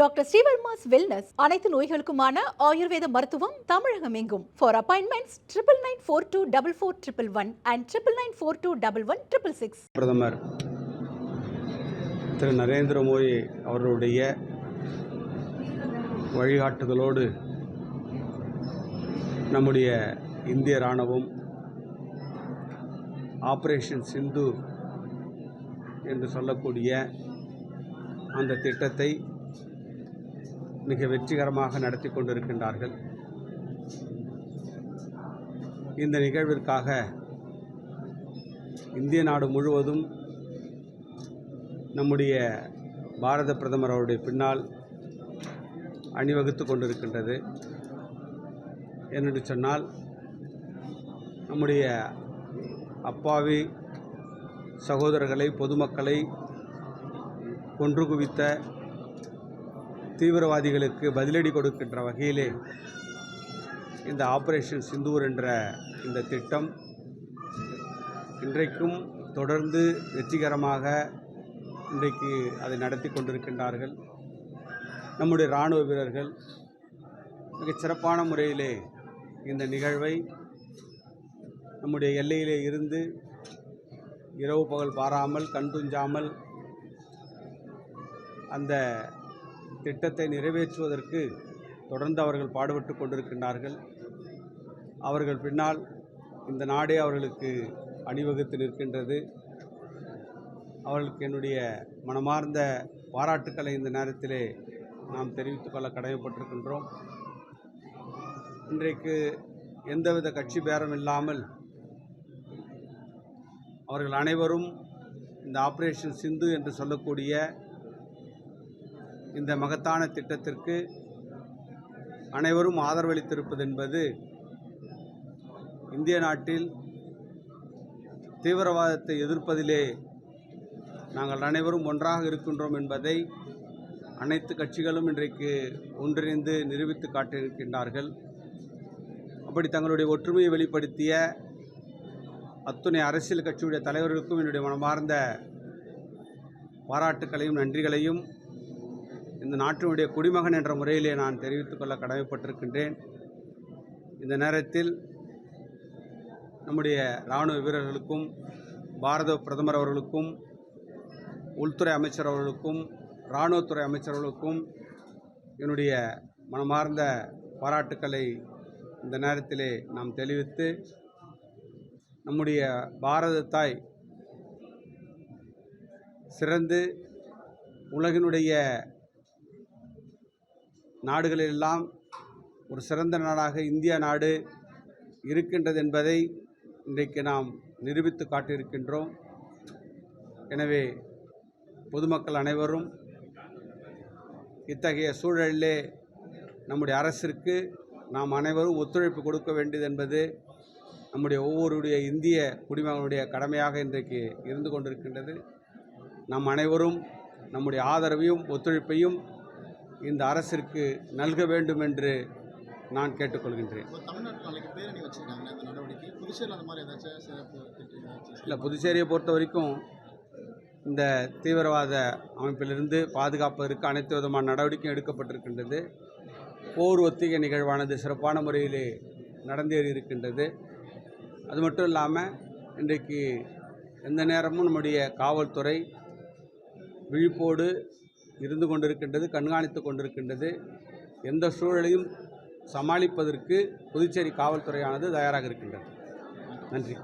Doctor Srivarma's wellness அனைத்து நோய்களுக்குமான ஆயுர்வேத மருத்துவம் தமிழகம் எங்கும். For appointments 99944411 and 9994211166. பிரதமர் திரு நரேந்திர மோடி அவர்களுடைய வழிகாட்டுதலோடு நம்முடைய இந்திய இராணுவம் ஆபரேஷன் சிந்து என்று சொல்லக்கூடிய அந்த திட்டத்தை மிக வெற்றிகரமாக நடத்தி கொண்டிருக்கின்றார்கள். இந்த நிகழ்விற்காக இந்திய நாடு முழுவதும் நம்முடைய பாரத பிரதமர் அவருடைய பின்னால் அணிவகுத்து கொண்டிருக்கின்றது. என்று சொன்னால் நம்முடைய அப்பாவி சகோதரர்களை, பொதுமக்களை கொன்று குவித்த தீவிரவாதிகளுக்கு பதிலடி கொடுக்கின்ற வகையிலே இந்த ஆபரேஷன் சிந்தூர் என்ற இந்த திட்டம் இன்றைக்கும் தொடர்ந்து வெற்றிகரமாக இன்றைக்கு அதை நடத்தி கொண்டிருக்கின்றார்கள். நம்முடைய இராணுவ வீரர்கள் மிகச் சிறப்பான முறையிலே இந்த நிகழ்வை நம்முடைய எல்லையிலே இருந்து இரவு பகல் பாராமல் கண் துஞ்சாமல் அந்த திட்டத்தை நிறைவேற்றுவதற்கு தொடர்ந்து அவர்கள் பாடுபட்டு கொண்டிருக்கின்றார்கள். அவர்கள் பின்னால் இந்த நாடே அவர்களுக்கு அணிவகுத்து நிற்கின்றது. அவர்களுக்கு என்னுடைய மனமார்ந்த பாராட்டுக்களை இந்த நேரத்திலே நாம் தெரிவித்துக் கொள்ள கடமைப்பட்டிருக்கின்றோம். இன்றைக்கு எந்தவித கட்சி பேரம் இல்லாமல் அவர்கள் அனைவரும் இந்த ஆபரேஷன் சிந்து என்று சொல்லக்கூடிய இந்த மகத்தான திட்டத்திற்கு அனைவரும் ஆதரவளித்திருப்பது என்பது இந்திய நாட்டில் தீவிரவாதத்தை எதிர்ப்பதிலே நாங்கள் அனைவரும் ஒன்றாக இருக்கின்றோம் என்பதை அனைத்து கட்சிகளும் இன்றைக்கு ஒன்றிணைந்து நிரூபித்து காட்டியிருக்கின்றார்கள். அப்படி தங்களுடைய ஒற்றுமையை வெளிப்படுத்திய அத்துணை அரசியல் கட்சியுடைய தலைவர்களுக்கும் என்னுடைய மனமார்ந்த பாராட்டுக்களையும் நன்றிகளையும் இந்த நாட்டினுடைய குடிமகன் என்ற முறையிலே நான் தெரிவித்துக் கொள்ள கடமைப்பட்டிருக்கின்றேன். இந்த நேரத்தில் நம்முடைய இராணுவ வீரர்களுக்கும், பாரத பிரதமர் அவர்களுக்கும், உள்துறை அமைச்சர் அவர்களுக்கும், இராணுவத்துறை அமைச்சர்களுக்கும் என்னுடைய மனமார்ந்த பாராட்டுக்களை இந்த நேரத்திலே நாம் தெரிவித்து, நம்முடைய பாரத தாய் சிறந்து உலகினுடைய நாடுகளிலெல்லாம் ஒரு சிறந்த நாடாக இந்தியா நாடு இருக்கின்றது என்பதை இன்றைக்கு நாம் நிரூபித்து காட்டியிருக்கின்றோம். எனவே பொதுமக்கள் அனைவரும் இத்தகைய சூழலிலே நம்முடைய அரசிற்கு நாம் அனைவரும் ஒத்துழைப்பு கொடுக்க வேண்டியது என்பது நம்முடைய ஒவ்வொருடைய இந்திய குடிமகனுடைய கடமையாக இன்றைக்கு இருந்து கொண்டிருக்கின்றது. நாம் அனைவரும் நம்முடைய ஆதரவையும் ஒத்துழைப்பையும் இந்த அரசிற்கு நல்க வேண்டும் என்று நான் கேட்டுக்கொள்கின்றேன். இல்லை, புதுச்சேரியை பொறுத்த வரைக்கும் இந்த தீவிரவாத அமைப்பிலிருந்து பாதுகாப்பதற்கு அனைத்து விதமான நடவடிக்கையும் எடுக்கப்பட்டிருக்கின்றது. போர் ஒத்திகை நிகழ்வானது சிறப்பான முறையிலே நடந்தேறி இருக்கின்றது. அது மட்டும் இல்லாமல் இன்றைக்கு எந்த நேரமும் நம்முடைய காவல்துறை விழிப்போடு இருந்து கொண்டிருக்கின்றது, கண்காணித்து கொண்டிருக்கின்றது. எந்த சூழலையும் சமாளிப்பதற்கு புதுச்சேரி காவல்துறையானது தயாராக இருக்கின்றது. நன்றி.